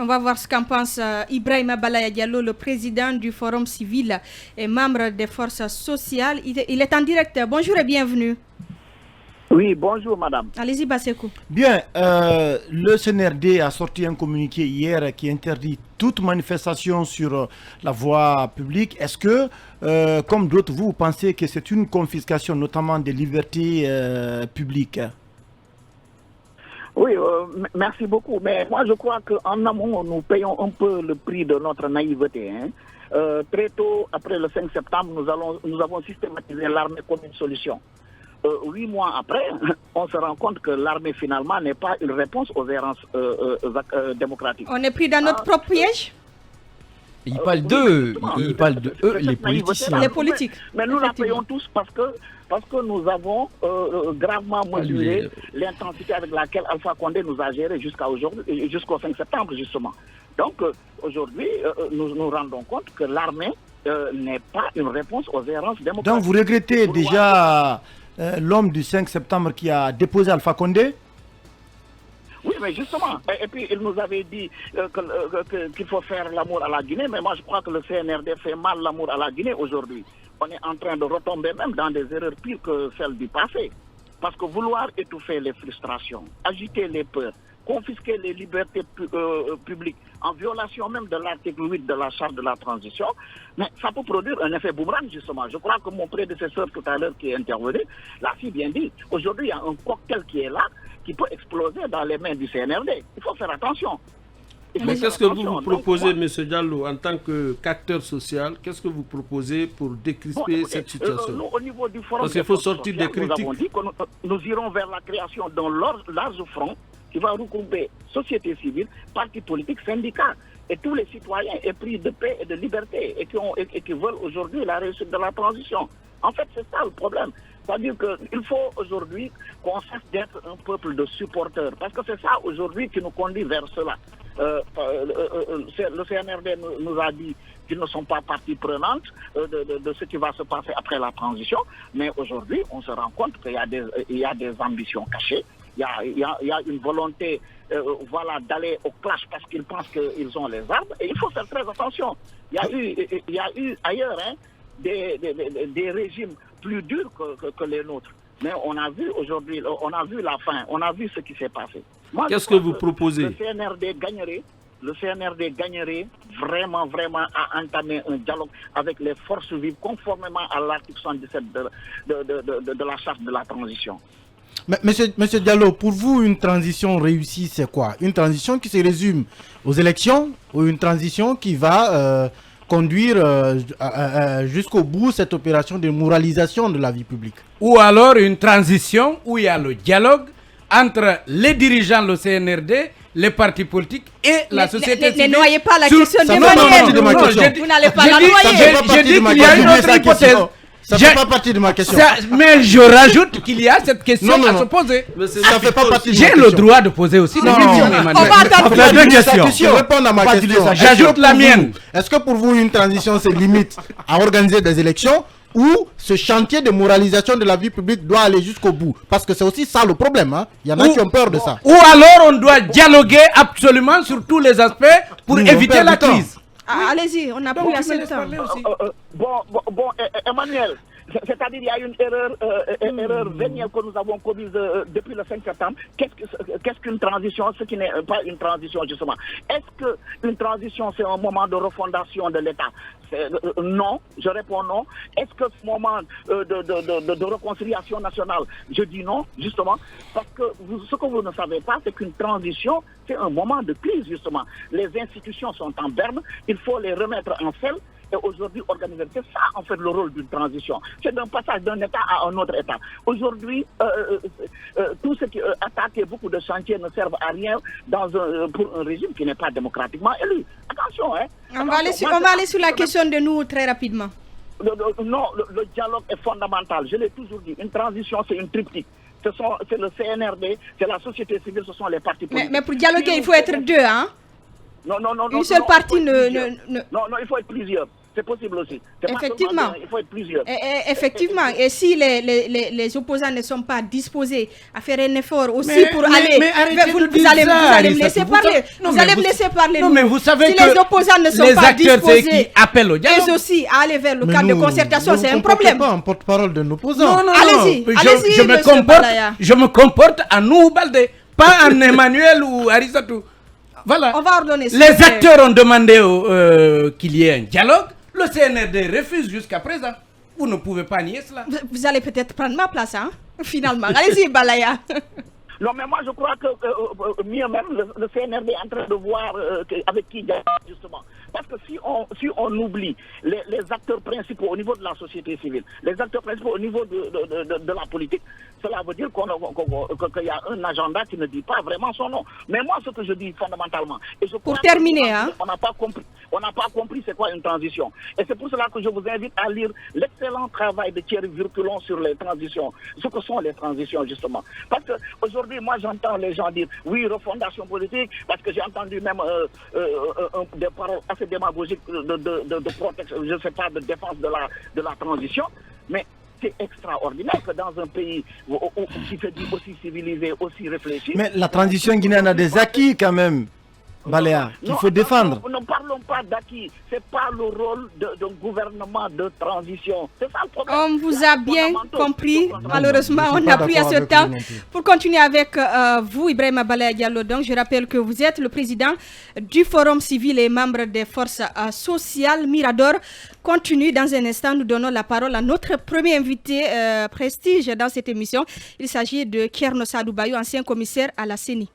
On va voir ce qu'en pense Ibrahima Balaya Diallo, le président du Forum civil et membre des forces sociales. Il est en direct. Bonjour et bienvenue. Oui, bonjour madame. Allez-y, Basekou. Bien, le CNRD a sorti un communiqué hier qui interdit toute manifestation sur la voie publique. Est-ce que, comme d'autres, vous pensez que c'est une confiscation, notamment des libertés publiques? Oui, merci beaucoup. Mais moi, je crois qu'en amont, nous payons un peu le prix de notre naïveté. Très tôt, après le 5 septembre, nous avons systématisé l'armée comme une solution. 8 mois après, on se rend compte que l'armée, finalement, n'est pas une réponse aux errances démocratiques. On est pris dans notre propre piège. Il parle d'eux, il parle de eux, les politiciens. Les politiques. Mais nous la payons tous parce que nous avons gravement mesuré l'intensité avec laquelle Alpha Condé nous a géré jusqu'au 5 septembre, justement. Donc, aujourd'hui, nous nous rendons compte que l'armée n'est pas une réponse aux errances démocratiques. Donc, vous regrettez déjà l'homme du 5 septembre qui a déposé Alpha Condé? Oui, mais justement, et puis il nous avait dit qu'il faut faire l'amour à la Guinée, mais moi je crois que le CNRD fait mal l'amour à la Guinée aujourd'hui. On est en train de retomber même dans des erreurs pires que celles du passé. Parce que vouloir étouffer les frustrations, agiter les peurs, confisquer les libertés publiques, en violation même de l'article 8 de la charte de la transition, mais ça peut produire un effet boomerang justement. Je crois que mon prédécesseur tout à l'heure qui est intervenu l'a si bien dit. Aujourd'hui, il y a un cocktail qui est là, qui peut exploser dans les mains du CNRD. Il faut faire attention. Mais qu'est-ce que vous proposez, M. Diallo, en tant qu'acteur social? Qu'est-ce que vous proposez pour décrisper cette situation? Au niveau du forum, parce qu'il faut sortir des critiques. Nous avons dit que nous irons vers la création d'un large front qui va regrouper société civile, partis politiques, syndicats et tous les citoyens épris de paix et de liberté et qui veulent aujourd'hui la réussite de la transition. En fait, c'est ça le problème. C'est-à-dire qu'il faut aujourd'hui qu'on cesse d'être un peuple de supporters. Parce que c'est ça aujourd'hui qui nous conduit vers cela. Le CNRD nous a dit qu'ils ne sont pas partie prenante de ce qui va se passer après la transition. Mais aujourd'hui, on se rend compte qu'il y a des ambitions cachées. Il y a une volonté d'aller au clash parce qu'ils pensent qu'ils ont les armes. Et il faut faire très attention. Il y a eu ailleurs des régimes plus durs que les nôtres. Mais on a vu aujourd'hui, on a vu la fin, on a vu ce qui s'est passé. Qu'est-ce que vous proposez? Le CNRD gagnerait vraiment à entamer un dialogue avec les forces vives conformément à l'article 77 de la charte de la transition. Mais, monsieur Diallo, pour vous, une transition réussie, c'est quoi? Une transition qui se résume aux élections ou une transition qui va conduire jusqu'au bout cette opération de moralisation de la vie publique? Ou alors une transition où il y a le dialogue entre les dirigeants, le CNRD, les partis politiques et la société civile. Ne noyez pas la question de manière. Vous n'allez pas la noyer. Je dis qu'il y a une autre hypothèse. Ça ne fait pas partie de ma question. Mais je rajoute qu'il y a cette question à se poser. Ça fait pas partie de ma question. J'ai le droit de poser aussi des questions, Emmanuel. On va attendre deux questions. Répondre à ma question. J'ajoute la mienne. Est-ce que pour vous, une transition se limite à organiser des élections ou ce chantier de moralisation de la vie publique doit aller jusqu'au bout? Parce que c'est aussi ça le problème. Il y en a qui ont peur de ça. Ou alors on doit dialoguer absolument sur tous les aspects pour éviter la crise. Allez-y, on n'a plus assez de temps. Bon, Emmanuel, c'est-à-dire qu'il y a une erreur vénielle que nous avons commise depuis le 5 septembre. Qu'est-ce qu'une transition? Ce qui n'est pas une transition, justement. Est-ce qu'une transition, c'est un moment de refondation de l'État? Non, je réponds non. Est-ce que ce moment de réconciliation nationale? Je dis non, justement, parce que ce que vous ne savez pas, c'est qu'une transition, c'est un moment de crise, justement. Les institutions sont en berne, il faut les remettre en selle. Et aujourd'hui, organiser, c'est ça en fait le rôle d'une transition. C'est d'un passage d'un État à un autre État. Aujourd'hui, tout ce qui attaque et beaucoup de chantiers ne servent à rien pour un régime qui n'est pas démocratiquement élu. Attention, hein. On va aller sur la question de nous très rapidement. Non, le dialogue est fondamental. Je l'ai toujours dit. Une transition, c'est une triptyque. C'est le CNRD, c'est la société civile, ce sont les partis politiques. Mais pour dialoguer, il faut être deux, hein? Non. Une seule partie Non, il faut être plusieurs. C'est possible aussi. C'est pas Effectivement. seulement, il faut être plusieurs. Effectivement. Et si les opposants ne sont pas disposés à faire un effort aussi pour aller... Mais arrêtez vous, de vous dire allez ça, me laisser parler. Vous allez me laisser parler. Non, mais vous savez si que les opposants ne sont les pas acteurs, c'est disposés, qui appellent au dialogue. eux aussi, à aller vers le Mais cadre de nous, concertation, ne c'est vous un problème. pas en porte-parole de nos opposants. Non, non, Allez-y, non. allez-y, Je me monsieur comporte, Balaya. je me comporte en nous Balde, pas en Emmanuel ou Aristotle. Voilà. On va ordonner ça. Les acteurs ont demandé qu'il y ait un dialogue. Le CNRD refuse jusqu'à présent. Vous ne pouvez pas nier cela. Vous allez peut-être prendre ma place, hein, finalement. Allez-y, Balaya. Non, mais moi, je crois que mieux même, le CNRD est en train de voir avec qui dialogue, justement. Parce que si on oublie les acteurs principaux au niveau de la société civile, les acteurs principaux au niveau de la politique, cela veut dire qu'il y a un agenda qui ne dit pas vraiment son nom. Mais moi, ce que je dis fondamentalement... Et je pour terminer, on n'a pas compris c'est quoi une transition. Et c'est pour cela que je vous invite à lire l'excellent travail de Thierry Virculon sur les transitions. Ce que sont les transitions, justement. Parce qu'aujourd'hui, moi, j'entends les gens dire, oui, refondation politique, parce que j'ai entendu même des paroles assez démagogiques de protection, je ne sais pas, de défense de la transition. Mais c'est extraordinaire que dans un pays qui se dit aussi civilisé, aussi réfléchi... Mais la transition guinéenne a des acquis quand même, Balaya, qu'il faut défendre. Ne parlons pas d'acquis. Ce n'est pas le rôle d'un gouvernement de transition. C'est ça le problème. On vous a bien compris. Malheureusement, on n'a plus assez de temps pour continuer avec vous, Ibrahima Balaya Diallo. Donc, je rappelle que vous êtes le président du Forum civil et membre des forces sociales Mirador. Continue dans un instant. Nous donnons la parole à notre premier invité prestige dans cette émission. Il s'agit de Kierno Sadou Bayou, ancien commissaire à la CENI.